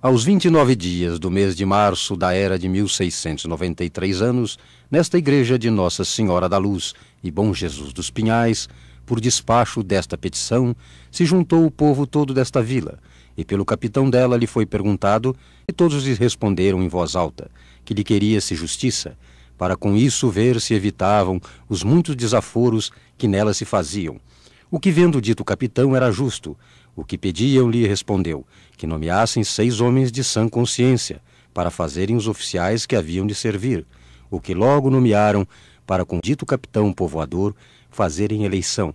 Aos 29 dias do mês de março da era de 1693 anos, nesta igreja de Nossa Senhora da Luz e Bom Jesus dos Pinhais, por despacho desta petição, se juntou o povo todo desta vila, e pelo capitão dela lhe foi perguntado, e todos lhe responderam em voz alta, que lhe queria-se justiça, para com isso ver se evitavam os muitos desaforos que nela se faziam. O que vendo o dito capitão era justo. O que pediam lhe respondeu, que nomeassem 6 homens de sã consciência, para fazerem os oficiais que haviam de servir, o que logo nomearam para com o dito capitão povoador fazerem eleição.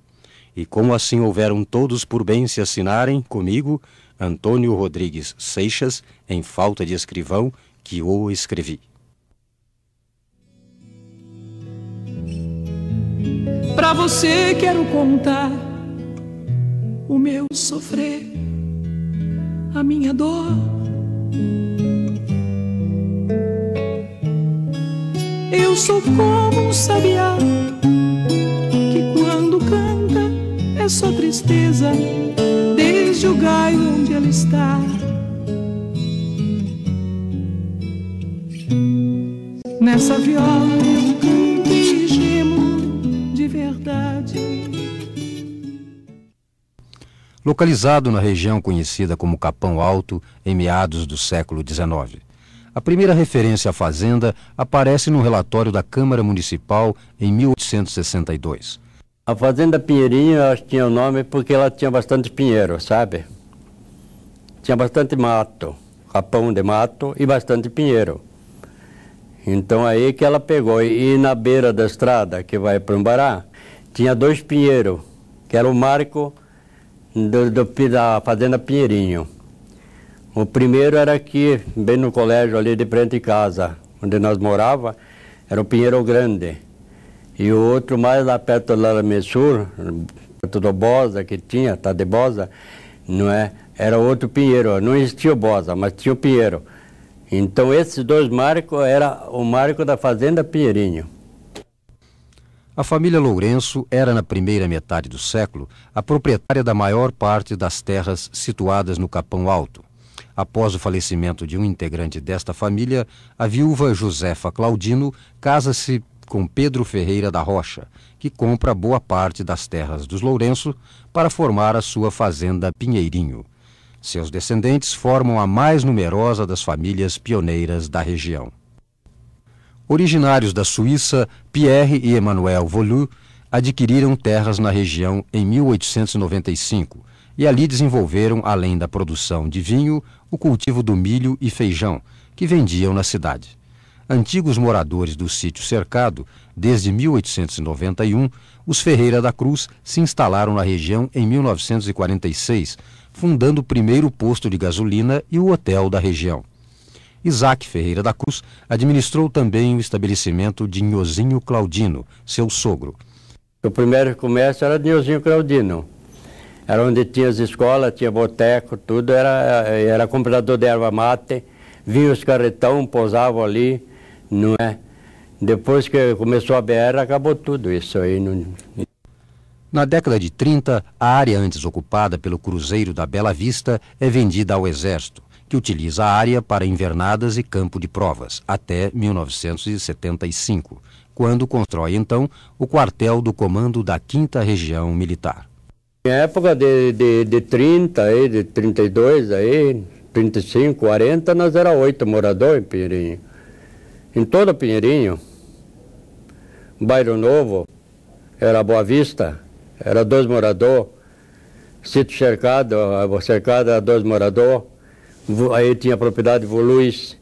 E como assim houveram todos por bem se assinarem comigo, Antônio Rodrigues Seixas, em falta de escrivão, que o escrevi. Pra você quero contar o meu sofrer, a minha dor. Eu sou como um sabiá que quando canta é só tristeza, desde o galho onde ela está. Nessa viola eu canto e gemo de verdade. Localizado na região conhecida como Capão Alto, em meados do século XIX. A primeira referência à fazenda aparece no relatório da Câmara Municipal em 1862. A Fazenda Pinheirinho, eu acho que tinha o nome porque ela tinha bastante pinheiro, sabe? Tinha bastante mato, capão de mato e bastante pinheiro. Então aí que ela pegou, e na beira da estrada que vai para Umbará, tinha 2 pinheiros, que era o marco da Fazenda Pinheirinho. O primeiro era aqui, bem no colégio ali de frente de casa, onde nós morava, era o Pinheiro Grande. E o outro mais lá perto do Laramessur, perto do Bosa, que tinha, tá de Bosa, não é? Era outro pinheiro, não existia o Bosa, mas tinha o pinheiro. Então esses 2 marcos era o marco da Fazenda Pinheirinho. A família Lourenço era, na primeira metade do século, a proprietária da maior parte das terras situadas no Capão Alto. Após o falecimento de um integrante desta família, a viúva Josefa Claudino casa-se com Pedro Ferreira da Rocha, que compra boa parte das terras dos Lourenço para formar a sua fazenda Pinheirinho. Seus descendentes formam a mais numerosa das famílias pioneiras da região. Originários da Suíça, Pierre e Emmanuel Volu adquiriram terras na região em 1895 e ali desenvolveram, além da produção de vinho, o cultivo do milho e feijão, que vendiam na cidade. Antigos moradores do sítio cercado, desde 1891, os Ferreira da Cruz se instalaram na região em 1946, fundando o primeiro posto de gasolina e o hotel da região. Isaac Ferreira da Cruz administrou também o estabelecimento de Nhozinho Claudino, seu sogro. O primeiro comércio era de Nhozinho Claudino. Era onde tinha as escolas, tinha boteco, tudo, era comprador de erva mate, vinha os carretão, pousavam ali, não é? Depois que começou a BR, acabou tudo isso aí. Na década de 30, a área antes ocupada pelo Cruzeiro da Bela Vista é vendida ao Exército, que utiliza a área para invernadas e campo de provas, até 1975, quando constrói então o quartel do comando da 5ª Região Militar. Em época de 30, aí, de 32, aí, 35, 40, nós era 8 moradores em Pinheirinho. Em todo Pinheirinho, Bairro Novo, era Boa Vista, era 2 moradores, sítio cercado era 2 moradores, aí tinha a propriedade de Luiz,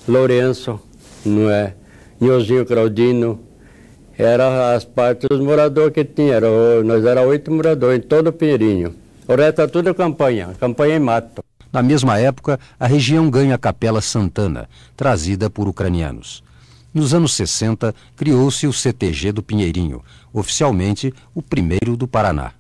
Lourenço, não é? Nhozinho Claudino, eram as partes dos moradores que tinha, nós era 8 moradores em todo o Pinheirinho. O resto era tudo campanha em mato. Na mesma época, a região ganha a Capela Santana, trazida por ucranianos. Nos anos 60, criou-se o CTG do Pinheirinho, oficialmente o primeiro do Paraná.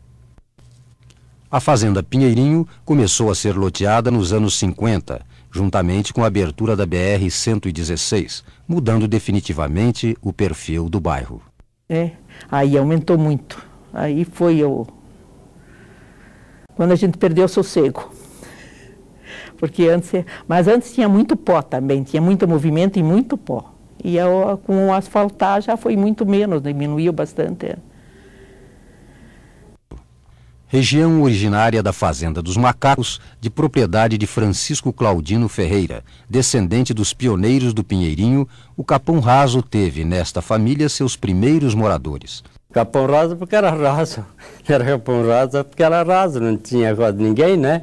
A Fazenda Pinheirinho começou a ser loteada nos anos 50, juntamente com a abertura da BR-116, mudando definitivamente o perfil do bairro. Aí aumentou muito. Aí foi quando a gente perdeu o sossego. Porque mas antes tinha muito pó também, tinha muito movimento e muito pó. E com o asfaltar já foi muito menos, diminuiu bastante. Região originária da Fazenda dos Macacos, de propriedade de Francisco Claudino Ferreira, descendente dos pioneiros do Pinheirinho, o Capão Raso teve nesta família seus primeiros moradores. Capão Raso porque era raso. Era Capão Raso porque era raso, não tinha ninguém, né?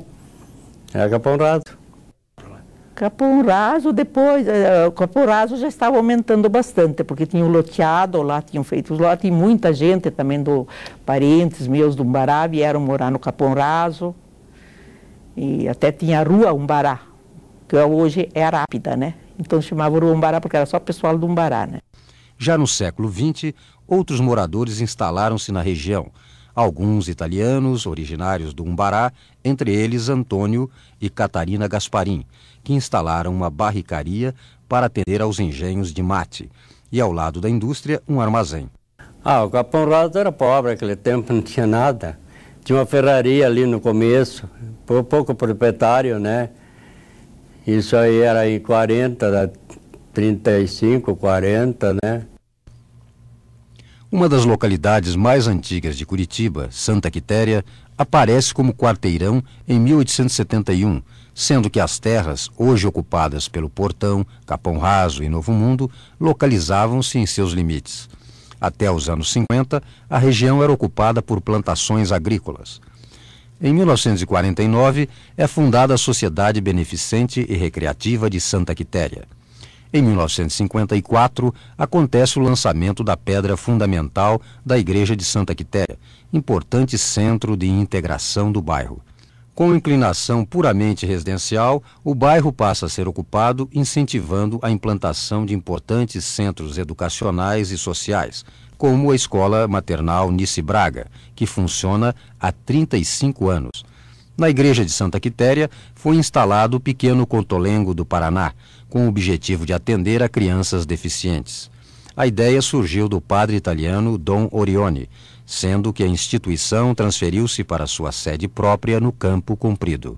Era Capão Raso. Capão Raso, depois, o Capão Raso já estava aumentando bastante, porque tinha o loteado, lá tinham feito os lotes, e muita gente também, parentes meus do Umbará, vieram morar no Capão Raso, e até tinha a rua Umbará, que hoje é a Rápida, né? Então chamava rua Umbará porque era só pessoal do Umbará, né? Já no século XX, outros moradores instalaram-se na região, alguns italianos, originários do Umbará, entre eles Antônio e Catarina Gasparim, que instalaram uma barricaria para atender aos engenhos de mate e, ao lado da indústria, um armazém. O Capão Raso era pobre naquele tempo, não tinha nada. Tinha uma ferraria ali no começo, pouco proprietário, né? Isso aí era em 35, 40, né? Uma das localidades mais antigas de Curitiba, Santa Quitéria, aparece como quarteirão em 1871, sendo que as terras, hoje ocupadas pelo Portão, Capão Raso e Novo Mundo, localizavam-se em seus limites. Até os anos 50, a região era ocupada por plantações agrícolas. Em 1949, é fundada a Sociedade Beneficente e Recreativa de Santa Quitéria. Em 1954, acontece o lançamento da pedra fundamental da Igreja de Santa Quitéria, importante centro de integração do bairro. Com inclinação puramente residencial, o bairro passa a ser ocupado, incentivando a implantação de importantes centros educacionais e sociais, como a Escola Maternal Nice Braga, que funciona há 35 anos. Na Igreja de Santa Quitéria foi instalado o Pequeno Contolengo do Paraná, com o objetivo de atender a crianças deficientes. A ideia surgiu do padre italiano Dom Orione, sendo que a instituição transferiu-se para sua sede própria no Campo Comprido.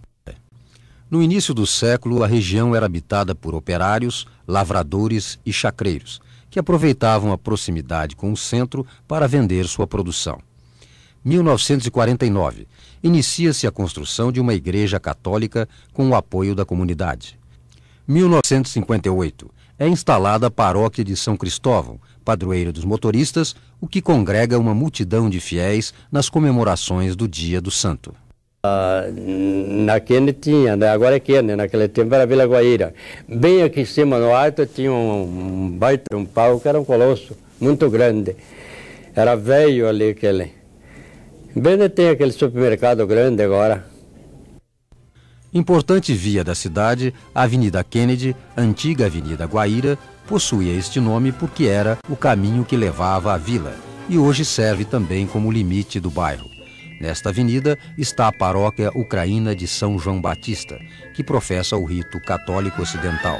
No início do século, a região era habitada por operários, lavradores e chacreiros, que aproveitavam a proximidade com o centro para vender sua produção. 1949, inicia-se a construção de uma igreja católica com o apoio da comunidade. 1958, é instalada a paróquia de São Cristóvão, padroeiro dos motoristas, o que congrega uma multidão de fiéis nas comemorações do Dia do Santo. Na Quene tinha, né? Agora é Quene, naquele tempo era Vila Guaíra. Bem aqui em cima no alto tinha um baita, um pau que era um colosso, muito grande. Era velho ali aquele. Bem tem aquele supermercado grande agora. Importante via da cidade, a Avenida Kennedy, antiga Avenida Guaíra, possuía este nome porque era o caminho que levava à vila e hoje serve também como limite do bairro. Nesta avenida está a paróquia ucraína de São João Batista, que professa o rito católico ocidental.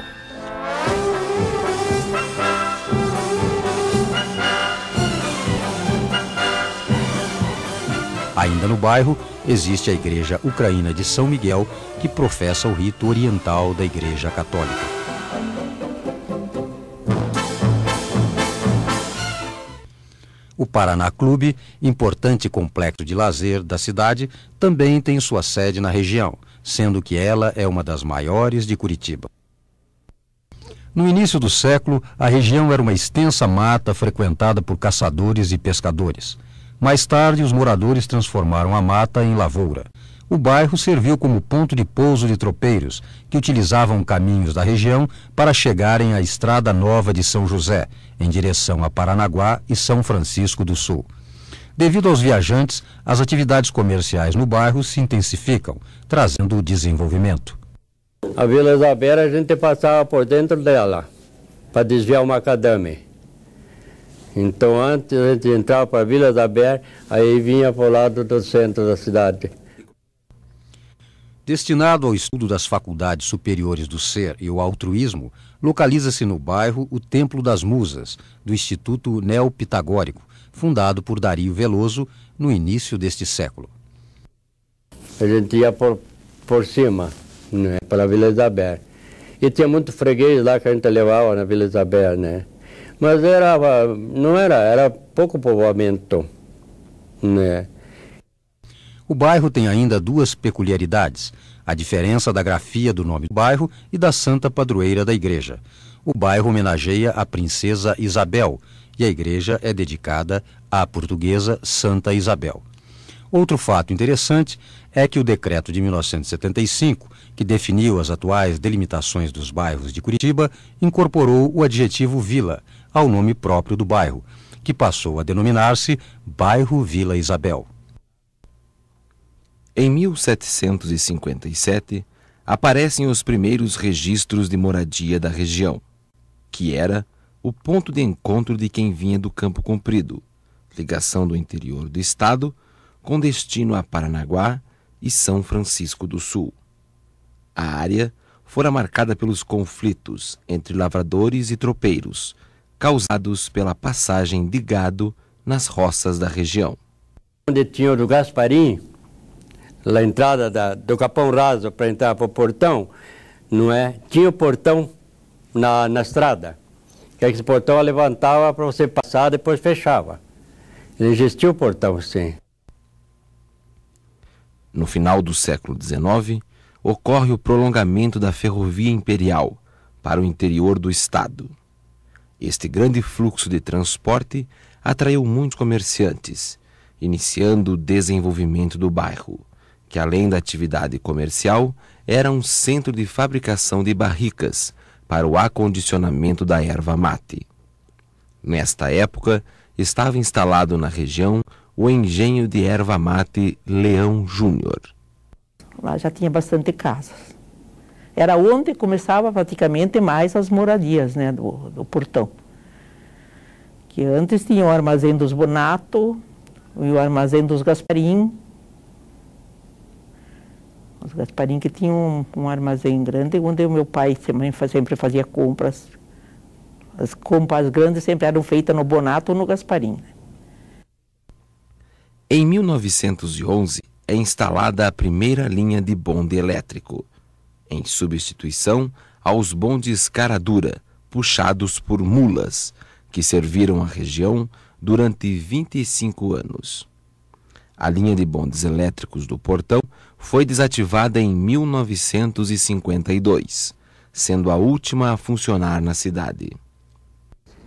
Ainda no bairro, existe a Igreja Ucraína de São Miguel, que professa o rito oriental da Igreja Católica. O Paraná Clube, importante complexo de lazer da cidade, também tem sua sede na região, sendo que ela é uma das maiores de Curitiba. No início do século, a região era uma extensa mata frequentada por caçadores e pescadores. Mais tarde, os moradores transformaram a mata em lavoura. O bairro serviu como ponto de pouso de tropeiros, que utilizavam caminhos da região para chegarem à Estrada Nova de São José, em direção a Paranaguá e São Francisco do Sul. Devido aos viajantes, as atividades comerciais no bairro se intensificam, trazendo o desenvolvimento. A Vila Isabel, a gente passava por dentro dela, para desviar o macadame. Então, antes a gente entrava para a Vila Isabel, aí vinha para o lado do centro da cidade. Destinado ao estudo das faculdades superiores do ser e o altruísmo, localiza-se no bairro o Templo das Musas, do Instituto Neopitagórico, fundado por Dario Veloso no início deste século. A gente ia por cima, né, para a Vila Isabel. E tinha muito freguês lá que a gente levava na Vila Isabel, né? Mas era pouco povoamento, né? O bairro tem ainda duas peculiaridades: a diferença da grafia do nome do bairro e da santa padroeira da igreja. O bairro homenageia a princesa Isabel e a igreja é dedicada à portuguesa Santa Isabel. Outro fato interessante é que o decreto de 1975, que definiu as atuais delimitações dos bairros de Curitiba, incorporou o adjetivo vila ao nome próprio do bairro, que passou a denominar-se Bairro Vila Isabel. Em 1757, aparecem os primeiros registros de moradia da região, que era o ponto de encontro de quem vinha do Campo Comprido, ligação do interior do estado, com destino a Paranaguá e São Francisco do Sul. A área fora marcada pelos conflitos entre lavradores e tropeiros, causados pela passagem de gado nas roças da região. Onde tinha o do Gasparim, na entrada do Capão Raso para entrar para o portão, não é? Tinha o portão na estrada, que esse portão levantava para você passar, depois fechava. Ele existia o portão, sim. No final do século XIX, ocorre o prolongamento da Ferrovia Imperial para o interior do estado. Este grande fluxo de transporte atraiu muitos comerciantes, iniciando o desenvolvimento do bairro, que além da atividade comercial, era um centro de fabricação de barricas para o acondicionamento da erva mate. Nesta época, estava instalado na região o engenho de erva mate Leão Júnior. Lá já tinha bastante casas. Era onde começava praticamente mais as moradias, né, do portão. Que antes tinha o armazém dos Bonato e o armazém dos Gasparim. Os Gasparim que tinham um armazém grande, onde o meu pai sempre fazia compras. As compras grandes sempre eram feitas no Bonato ou no Gasparim. Em 1911, é instalada a primeira linha de bonde elétrico, em substituição aos bondes cara dura, puxados por mulas, que serviram a região durante 25 anos. A linha de bondes elétricos do Portão foi desativada em 1952, sendo a última a funcionar na cidade.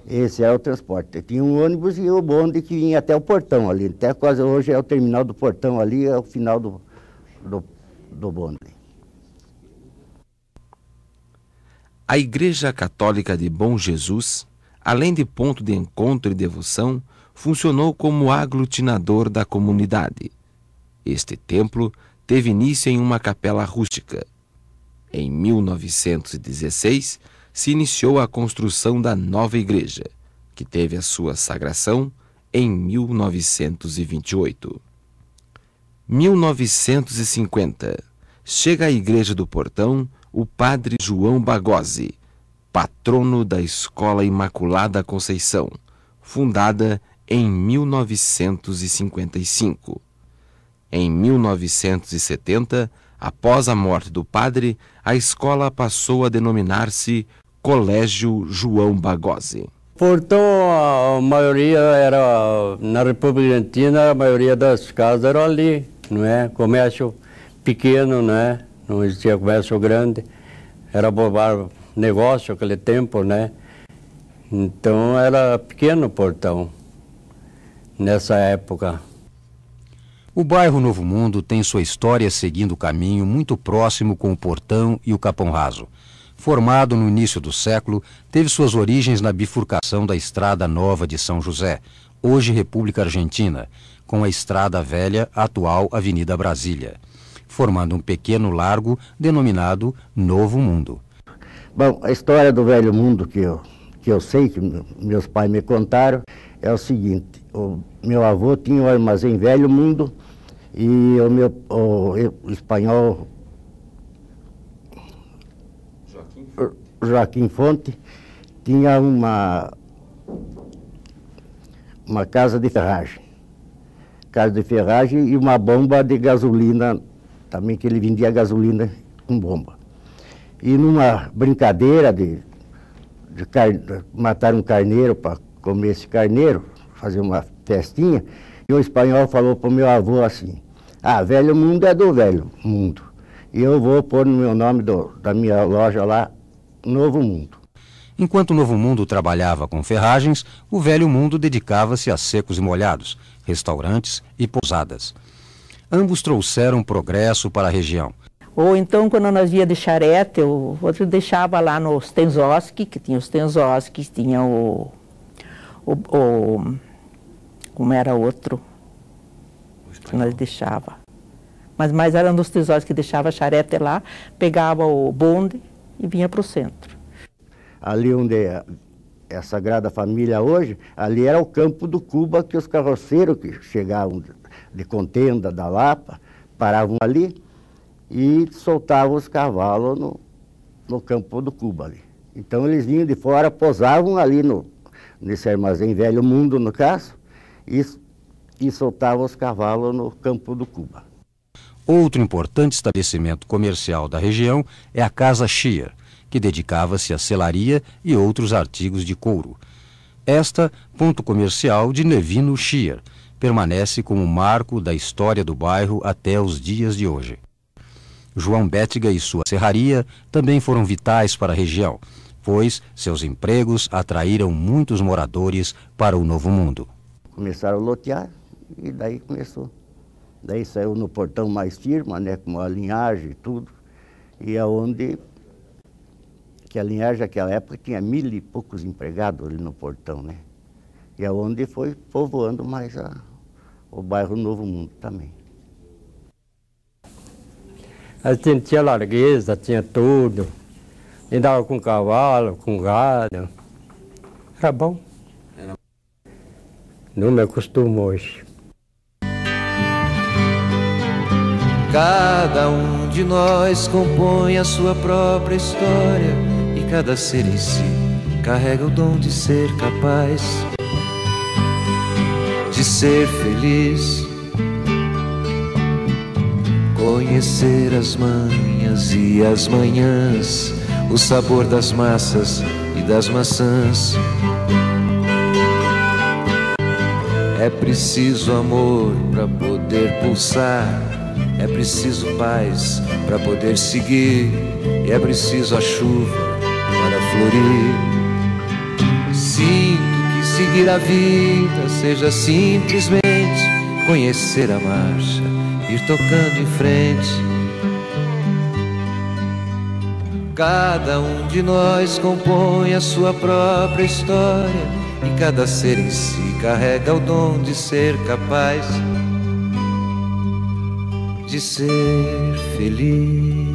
Esse é o transporte. Tinha um ônibus e o bonde que vinha até o portão ali. Até quase hoje é o terminal do portão ali, é o final do bonde. A Igreja Católica de Bom Jesus, além de ponto de encontro e devoção, funcionou como aglutinador da comunidade. Este templo teve início em uma capela rústica. Em 1916, se iniciou a construção da nova igreja, que teve a sua sagração em 1928. 1950, chega à Igreja do Portão o padre João Bagozzi, patrono da Escola Imaculada Conceição, fundada em 1955. Em 1970, após a morte do padre, a escola passou a denominar-se Colégio João Bagozzi. Portão, a maioria era, na República Argentina, a maioria das casas eram ali, não é? Comércio pequeno, não é? Não existia comércio grande, era negócio naquele tempo, né? Então era pequeno o Portão, nessa época. O bairro Novo Mundo tem sua história seguindo o caminho muito próximo com o Portão e o Capão Raso. Formado no início do século, teve suas origens na bifurcação da Estrada Nova de São José, hoje República Argentina, com a Estrada Velha, atual Avenida Brasília, formando um pequeno largo denominado Novo Mundo. Bom, a história do Velho Mundo que eu sei, que meus pais me contaram, é o seguinte: o meu avô tinha o armazém Velho Mundo e o espanhol Joaquim Fonte tinha uma casa de ferragem. Casa de ferragem e uma bomba de gasolina, também que ele vendia gasolina com bomba. E numa brincadeira de matar um carneiro para comer esse carneiro, fazer uma festinha, e o espanhol falou para o meu avô assim: ah, velho mundo é do velho mundo. E eu vou pôr no meu nome da minha loja lá, Novo Mundo. Enquanto o Novo Mundo trabalhava com ferragens, o Velho Mundo dedicava-se a secos e molhados, restaurantes e pousadas. Ambos trouxeram progresso para a região. Ou então, quando nós ia de charrete, o outro deixava lá nos Tenzoski, que tinha os Tenzoski, tinha como era outro, que nós deixava. Mas mais eram dos Tenzoski que deixava a charrete lá, pegava o bonde e vinha para o centro. Ali onde é a Sagrada Família hoje, ali era o campo do Cuba, que os carroceiros que chegavam de Contenda, da Lapa, paravam ali e soltavam os cavalos no campo do Cuba ali. Então eles vinham de fora, posavam ali nesse armazém Velho Mundo, no caso, e soltavam os cavalos no campo do Cuba. Outro importante estabelecimento comercial da região é a Casa Scheer, que dedicava-se à selaria e outros artigos de couro. Esta, ponto comercial de Nevino Scheer, permanece como marco da história do bairro até os dias de hoje. João Bétega e sua serraria também foram vitais para a região, pois seus empregos atraíram muitos moradores para o Novo Mundo. Começaram a lotear e daí começou. Daí saiu no portão mais firme, né, com a linhagem e tudo, e é onde que a linhagem naquela época tinha 1000 e poucos empregados ali no portão, né? E é onde foi povoando mais o bairro Novo Mundo também. A gente tinha largueza, tinha tudo. Andava com cavalo, com gado. Era bom. Não me acostumo hoje. Cada um de nós compõe a sua própria história e cada ser em si carrega o dom de ser capaz de ser feliz, conhecer as manhas e as manhãs, o sabor das massas e das maçãs. É preciso amor para poder pulsar, é preciso paz para poder seguir, e é preciso a chuva para florir. Sinto que seguir a vida seja simplesmente conhecer a marcha, ir tocando em frente. Cada um de nós compõe a sua própria história e cada ser em si carrega o dom de ser capaz de ser feliz.